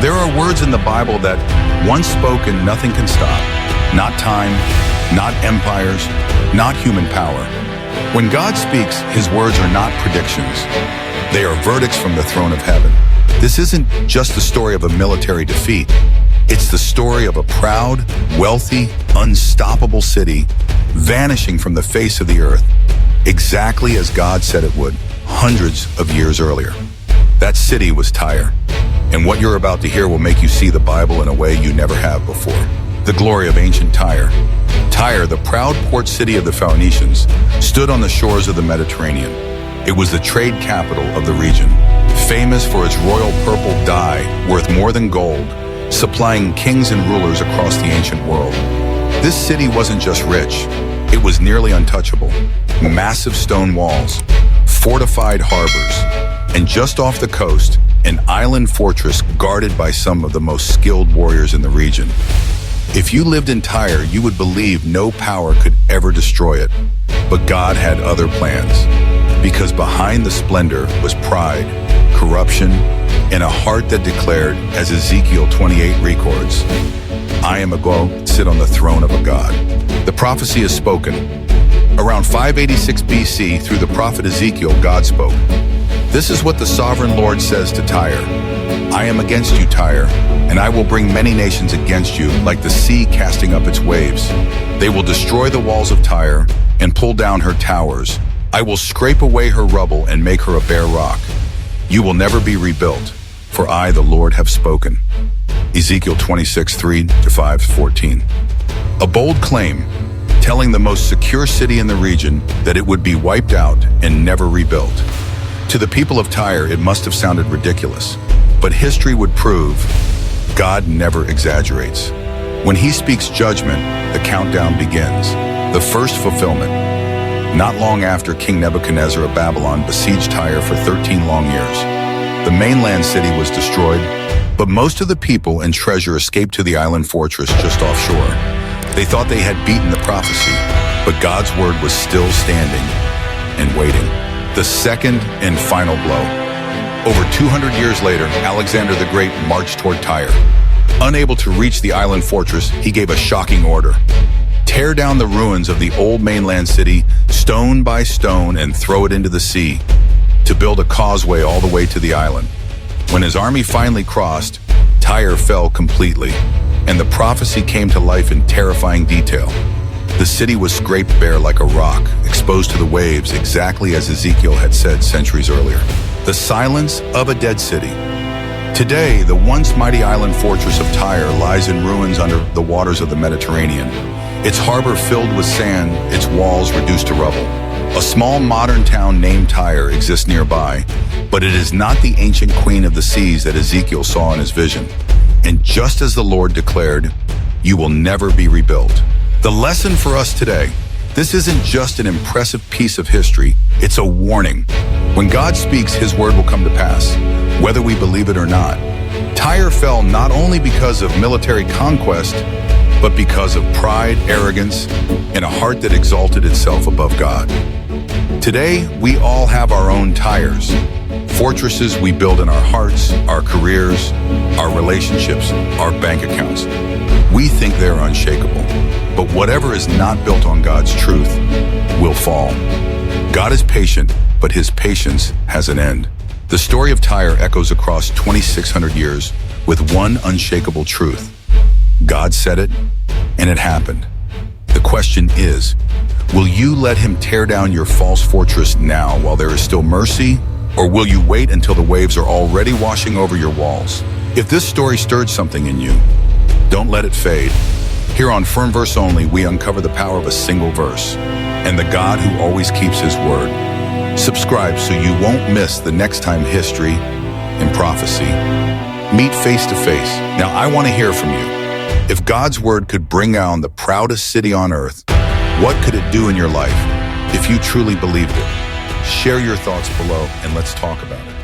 There are words in the Bible that, once spoken, nothing can stop. Not time, not empires, not human power. When God speaks, his words are not predictions. They are verdicts from the throne of heaven. This isn't just the story of a military defeat. It's the story of a proud, wealthy, unstoppable city vanishing from the face of the earth, exactly as God said it would, hundreds of years earlier. That city was Tyre, and what you're about to hear will make you see the Bible in a way you never have before. The glory of ancient Tyre. Tyre, the proud port city of the Phoenicians, stood on the shores of the Mediterranean. It was the trade capital of the region, famous for its royal purple dye worth more than gold, supplying kings and rulers across the ancient world. This city wasn't just rich, it was nearly untouchable. Massive stone walls, fortified harbors, and just off the coast, an island fortress guarded by some of the most skilled warriors in the region. If you lived in Tyre, you would believe no power could ever destroy it. But God had other plans, because behind the splendor was pride, corruption, and a heart that declared, as Ezekiel 28 records, I am to sit on the throne of a God. The prophecy is spoken. Around 586 BC, through the prophet Ezekiel, God spoke. This is what the sovereign Lord says to Tyre. I am against you, Tyre, and I will bring many nations against you, like the sea casting up its waves. They will destroy the walls of Tyre and pull down her towers. I will scrape away her rubble and make her a bare rock. You will never be rebuilt, for I, the Lord, have spoken. Ezekiel 26, 3-5-14. A bold claim, telling the most secure city in the region that it would be wiped out and never rebuilt. To the people of Tyre, it must have sounded ridiculous, but history would prove God never exaggerates. When he speaks judgment, the countdown begins. The first fulfillment. Not long after King Nebuchadnezzar of Babylon besieged Tyre for 13 long years. The mainland city was destroyed, but most of the people and treasure escaped to the island fortress just offshore. They thought they had beaten the prophecy, but God's word was still standing and waiting. The second and final blow. Over 200 years later, Alexander the Great marched toward Tyre. Unable to reach the island fortress, he gave a shocking order. Tear down the ruins of the old mainland city, stone by stone, and throw it into the sea, to build a causeway all the way to the island. When his army finally crossed, Tyre fell completely, and the prophecy came to life in terrifying detail. The city was scraped bare like a rock, exposed to the waves, exactly as Ezekiel had said centuries earlier. The silence of a dead city. Today, the once mighty island fortress of Tyre lies in ruins under the waters of the Mediterranean. Its harbor filled with sand, its walls reduced to rubble. A small modern town named Tyre exists nearby, but it is not the ancient queen of the seas that Ezekiel saw in his vision. And just as the Lord declared, you will never be rebuilt. The lesson for us today, this isn't just an impressive piece of history, it's a warning. When God speaks, his word will come to pass, whether we believe it or not. Tyre fell not only because of military conquest, but because of pride, arrogance, and a heart that exalted itself above God. Today, we all have our own Tyres, fortresses we build in our hearts, our careers, our relationships, our bank accounts. We think they're unshakable, but whatever is not built on God's truth will fall. God is patient, but his patience has an end. The story of Tyre echoes across 2,600 years with one unshakable truth. God said it, and it happened. The question is, will you let him tear down your false fortress now while there is still mercy, or will you wait until the waves are already washing over your walls? If this story stirred something in you, don't let it fade. Here on Firm Verse Only, we uncover the power of a single verse and the God who always keeps his word. Subscribe so you won't miss the next time history and prophecy meet face to face. Now, I want to hear from you. If God's word could bring down the proudest city on earth, what could it do in your life if you truly believed it? Share your thoughts below and let's talk about it.